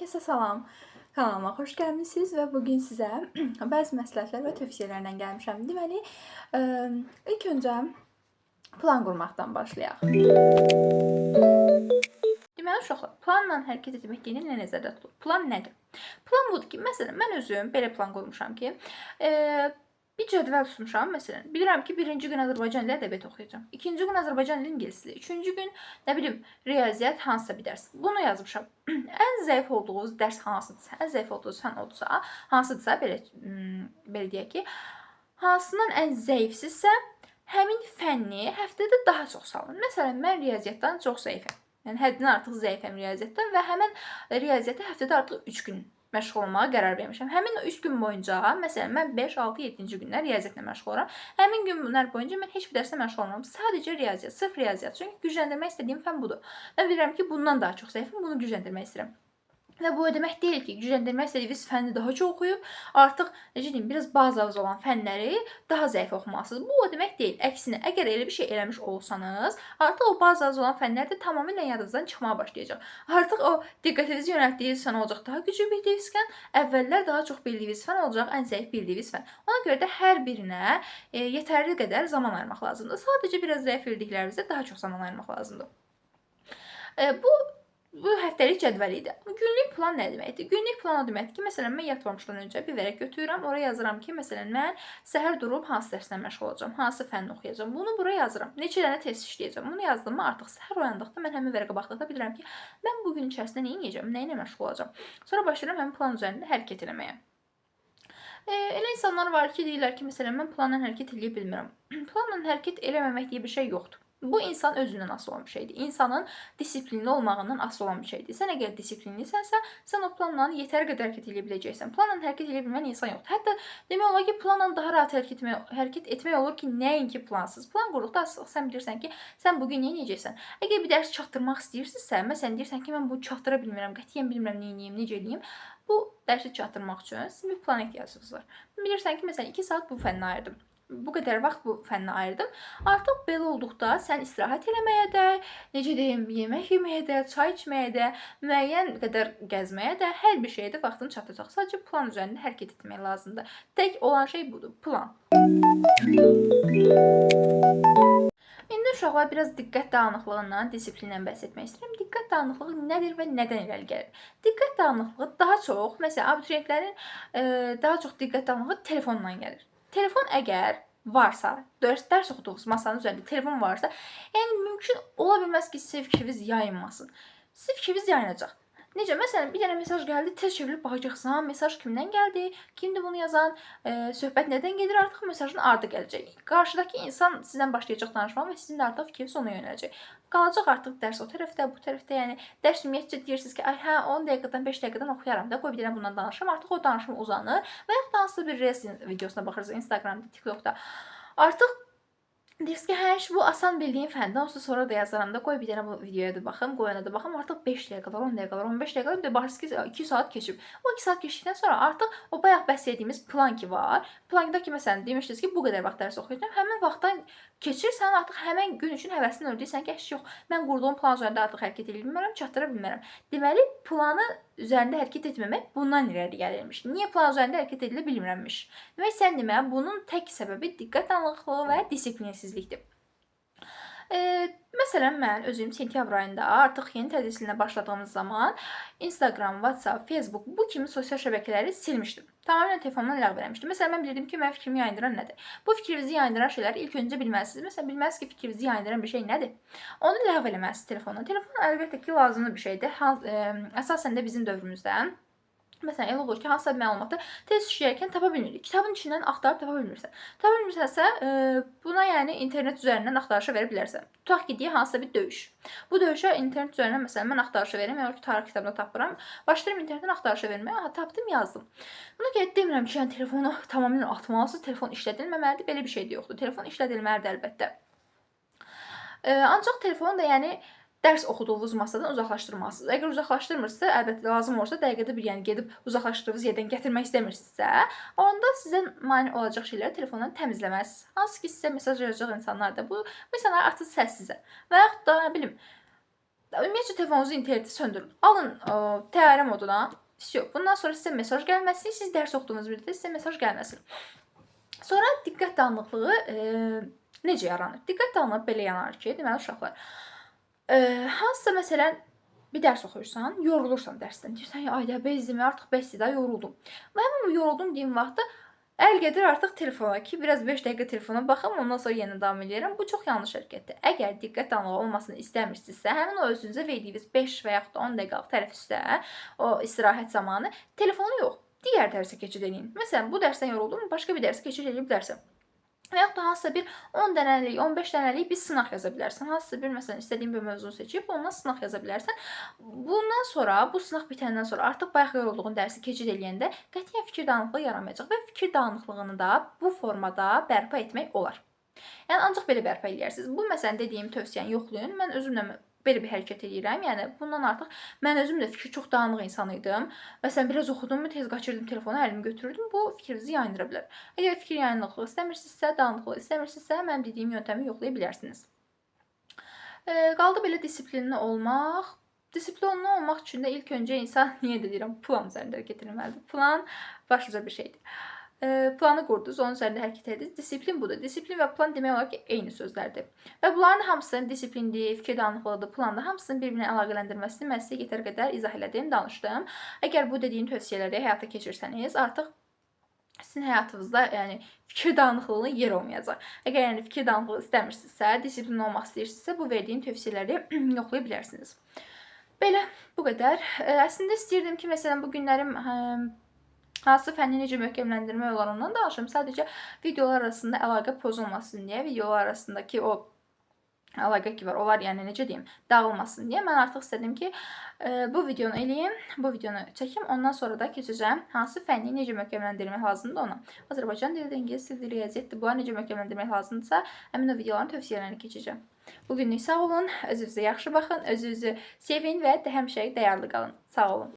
Herkese salam. Kanalıma xoş gəlmisiniz və bugün sizə bəzi məsləhətlər və tövsiyələrlə gəlmişəm. Deməli, ilk öncə plan qurmaqdan başlayaq. Deməli, uşaqlar, planla hərəkət etmək deyilən nə nəzərdə tutulur? Plan nədir? Plan budur ki, məsələn, mən özüm belə plan qurmuşam ki, bir cədvəl tutmuşam. Məsələn, bilirəm ki, birinci gün Azərbaycan dili ədəbiyyat oxuyacağam. İkinci gün Azərbaycan dili ingilis dili. Üçüncü gün, nə bilim, riyaziyyat hansısa bir dərs. Bunu yazmışam. Ən zəif olduğunuz dərs hansıdırsa, ən zəif olduğunuz fən oldursa, hansıdırsa, belə deyək ki, hansından ən zəifsizsə, həmin fənni həftədə daha çox salın. Məsələn, mən riyaziyyatdan çox zəifəm. Yəni, həddindən artıq zəifəm riyaziyyatdan və həmən riyaziyyata həftədə artıq 3 gün məşğul olmağa qərar vermişəm. Həmin o 3 gün boyunca, məsələn, mən 5, 6, 7-ci günlər riyaziyyatla məşğul olaram. Həmin günlər boyunca mən heç bir dərslə məşğul olmuram. Sadəcə riyaziyyat, sırf riyaziyyat. Çünki gücləndirmək istədiyim fən budur. Mən bilirəm ki, bundan daha çox zəifəm, bunu gücləndirmək istəyirəm. Və bu o demək deyil ki, gücləndirmək istədiyiniz fənni daha çox oxuyub, artıq, necə deyim, biraz bazavuz olan fənləri daha zəif oxumalısınız. Bu o demək deyil. Əksinə, əgər elə bir şey eləmiş olsanız, artıq o bazavuz olan fənlər də tamamilə yadınızdan çıxmağa başlayacaq. Artıq o diqqətinizi yönəltdiyiniz fən olacaq daha güclü bildiyiniz fən, əvvəllər daha çox bildiyiniz fən olacaq ən zəif bildiyiniz fən. Ona görə də hər birinə yetərli qədər zaman ayırmaq lazımdır. Sadəcə biraz zəif bildiklərinizdə daha çox zaman ayırmaq lazımdır. Bu həftəlik cədvəl idi. Günlük plan nə deməkdir? Günlük plan o deməkdir ki, məsələn, mən yatmamışdan öncə bir vərəq götürürəm, oraya yazıram ki, məsələn, mən səhər durub hansı dərslə məşğul olacağam, hansı fənni oxuyacağam. Bunu buraya yazıram. Neçə dənə test işləyəcəm. Bunu yazdığımda artıq səhər oyandıqda mən həmin vərəqə baxdıqda bilirəm ki, mən bu gün içərisində nə edəcəm, nə ilə məşğul olacağam. Sonra başlayıram həmin plan üzərində hərəkət etməyə. Elə insanlar var ki, deyirlər ki, məsələn, mən planla hərəkət edə bilmirəm. Planla hərəkət eləməmək deyə bir şey yoxdur. Bu, insan özündən asılı olan bir şeydir. İnsanın disiplinli olmağından asılı olan bir şeydir. Sən əgər disiplinlisənsə, sən o planla yetər qədər hərəkət edə biləcəksən. Planla hərəkət edə bilməyən insan yoxdur. Hətta demək olar ki, planla daha rahat hərəkət etmək olur ki, nəinki plansız. Plan qurduqda sən bilirsən ki, sən bugün nə edəcəksən. Əgər bir dərs çatdırmaq istəyirsinizsə, məsələn, deyirsən ki, mən bunu çatdıra bilmirəm, qətiyyən bilmirəm nə edeyim, necə edeyim. Bu dərsi çatdırmaq üçün sizin bir plan ehtiyacınız var. Bilirsən ki, məsələn, 2 saat bu fənnə ayırdım. Bu qədər vaxt bu fənnə ayırdım. Artıq belə olduqda sən istirahət eləməyə də, necə deyim, yemək yeməyə də, çay içməyə də, müəyyən qədər gəzməyə də, hər bir şeyə də vaxtın çatacaq. Sadəcə plan üzərində hərəkət etmək lazımdır. Tək olan şey budur, plan. İndi uşaqlar biraz diqqət dağınıqlığından, disiplindən bəhs etmək istəyirəm. Diqqət dağınıqlığı nədir və nədən irəli gəlir? Diqqət dağınıqlığı daha çox, məsələn, abituriyentlərin daha çox diqqət dağınıqlığı telefondan gəlir. Telefon əgər varsa, dərs oxuduğunuz masanın üzərində telefon varsa, yəni mümkün ola bilməz ki, sizin fikriniz yayınmasın. Sizin fikriniz yayınacaq. Necə? Məsələn, bir dənə mesaj gəldi, tez çevrilib baxacaqsan, mesaj kimdən gəldi, kimdir bunu yazan, söhbət nədən gedir, artıq mesajın ardı gələcək. Qarşıdakı insan sizdən başlayacaq danışmağa və sizin də artıq fikriniz ona yönələcək. Qalacaq artıq dərs o tərəfdə, bu tərəfdə, yəni dərs ümumiyyətcə deyirsiniz ki, ay hə, 10 dəqiqədən, 5 dəqiqədən oxuyaram da, qoy bir dənə bundan danışıram. Artıq o danışım uzanır və yaxud da hansısa bir reels videosuna baxırsınız Instagramda, TikTokda. Artıq deyirsiniz ki, hə, bu asan bildiyin fəndə, onsuz sonra da yazaram da, qoy bir dənə bu videoya da baxım, qoyana da baxım, artıq 5 dəqiqə var, 10 dəqiqə var, 15 dəqiqə var, bir də baxırsınız ki, 2 saat keçib. O 2 saat keçdikdən sonra artıq o bayaq bəhs etdiyimiz plan ki var, planda ki, məsələn, demişdiniz ki, bu qədər vaxt dərs oxuyacağam, həmin vaxtdan keçir, sən artıq həmən gün üçün həvəsini öldürsən ki, yox, mən qurduğum plan üzərində artıq hərəkət edə bilmərəm, çatdıra bilmərəm. Deməli, planı üzərində hərəkət etməmək bundan irəli gəlirmiş. Niyə plan üzərində hərəkət edilə bilmirəmmiş? Demək, sən demə, bunun tək səbəbi diqqət dağınıqlığı və disiplinsizlikdir. Məsələn, mən özüm sentyabr ayında artıq yeni tədris ilinə başladığımız zaman Instagram, WhatsApp, Facebook bu kimi sosial şəbəkələri silmişdim. Tamamilə telefonumdan ləğv eləmişdim. Məsələn, mən bilirdim ki, mənim fikrimi yayındıran nədir? Bu fikrinizi yayındıran şeyləri ilk öncə bilməlisiniz. Məsələn, bilməlisiniz ki, fikrinizi yayındıran bir şey nədir? Onu ləğv eləməlisiniz telefondan. Telefon əlbəttə ki, lazımlı bir şeydir. Əsasən də bizim dövrümüzdə. Məsələn, elə olur ki, hansısa bir məlumatı tez işləyərkən tapa bilmirik. Kitabın içindən axtarıb tapa bilmirsən. Tapa bilmirsənsə, buna yəni internet üzərindən axtarışa verə bilərsən. Tutaq ki, deyək, hansısa bir döyüş. Bu döyüşə internet üzərindən, məsələn, mən axtarışa verim, yəni ki, tarix kitabında tapıram. Başlayıram internetdən axtarışa verməyə, tapdım, yazdım. Buna görə demirəm ki, yəni telefonu tamamilə atmalısınız, telefon işlədilməməlidir, belə bir şey də yoxdur. Telefon işlədilməlidir əlbəttə. Ancaq telefonu da yəni dərs oxuduğunuz masadan uzaqlaşdırmalısınız. Əgər uzaqlaşdırmırsınızsa, əlbəttə lazım olursa dəqiqədə bir, yəni gedib uzaqlaşdırdığınız yerdən gətirmək istəmirsinizsə, onda sizə mane olacaq şeyləri telefondan təmizləməlisiniz. Hansı ki, sizə mesaj yazacaq insanlar da bu insanlar artıq səssizə və yaxud da, nə bilim, Ümumiyyətcə telefonunuzun interneti söndürün. Alın təyyarə moduna. Всё. Bundan sonra sizə mesaj gəlməsin. Siz dərs oxuduğunuz müddətdə sizə mesaj gəlməsin. Sonra diqqət dağınıqlığı necə yaranır? Diqqət dağınıqlığı belə yaranır ki, deməli uşaqlar, hansısa məsələn bir dərs oxuyursan, yorulursan dərsdən. Deyirsən, ay da bezdim, artıq bəsdir də, yoruldum. Və həmin bu yoruldum deyim vaxtda əl gedir artıq telefona ki, biraz 5 dəqiqə telefona baxım, ondan sonra yenə davam edirəm. Bu çox yanlış hərəkətdir. Əgər diqqət dağınıqlığı olmasını istəmirsinizsə, həmin o özünüzə verdiyiniz 5 və yaxud da 10 dəqiqəlik tənəffüsdə, o istirahət zamanı telefonu yox, digər dərsə keçid edin. Məsələn, bu dərsdən yoruldum, başqa bir dərsə keçid edə bilərsən. Və yaxud da hansısa bir 10 dənəlik, 15 dənəlik bir sınaq yaza bilərsən. Hansısa bir, məsələn, istədiyin bir mövzunu seçib, ondan sınaq yaza bilərsən. Bundan sonra, bu sınaq bitəndən sonra artıq bayaq yorulduğun dərsi keçid eləyəndə qətiyyən fikir dağınıqlığı yaranmayacaq və fikir dağınıqlığını da bu formada bərpa etmək olar. Yəni ancaq belə bərpa eləyərsiniz. Bu məsələn dediyim tövsiyəni yoxlayın. Mən özümlə belə bir hərəkət edirəm. Yəni bundan artıq mən özüm də fikri çox dağınıq insan idim. Məsələn, biraz oxudummu, tez qaçırdım telefonu, əlimi götürürdüm. Bu fikrinizi yayındıra bilər. Əgər fikir yayınıqlığı istəmirsinizsə, dağınıqlıq istəmirsinizsə, mənim dediyim yöntəmi yoxlaya bilərsiniz. Qaldı belə disiplinli olmaq. Disiplinli olmaq üçün də ilk öncə insan, niyə də deyirəm, plan üzərində hərəkət etməlidir. Plan başlıca bir şeydir. Planı qurdunuz, onun üzərində hərəkət ediniz. Disiplin budur. Disiplin və plan demək olar ki, eyni sözlərdir. Və bunların hamısının disiplindir, fikir dağınıqlığıdır, plandır, hamısının bir-birinə əlaqələndirməsini mən sizə yetər qədər izah elədim, danışdım. Əgər bu dediyim tövsiyələri həyata keçirsəniz, artıq sizin həyatınızda yəni fikir dağınıqlığının yer olmayacaq. Əgər yəni fikir dağınıqlığı istəmirsinizsə, disiplin olmaq istəyirsinizsə, bu verdiyim tövsiyələri yoxlaya bilərsiniz. Belə, bu qədər. Əslində istəyirdim ki, məsələn, bu günlərim hansı fənni necə möhkəmləndirmək olar ondan danışım. Sadəcə videolar arasında əlaqə pozulmasın deyə, videolar arasındakı o əlaqə ki var, onlar yəni necə deyim, dağılmasın deyə mən artıq istədim ki, bu videonu eləyim, bu videonu çəkim, ondan sonra da keçəcəm hansı fənni necə möhkəmləndirmək lazımdır ona. Azərbaycan dili, ingilis dili, riyaziyyat dili, bunları necə möhkəmləndirmək lazımdırsa, həmin o videoların tövsiyələrini keçəcəm. Bugünlük sağ olun, özünüzə yaxşı baxın, özünüzü sevin və həmişə dəyərli qalın. Sağ olun.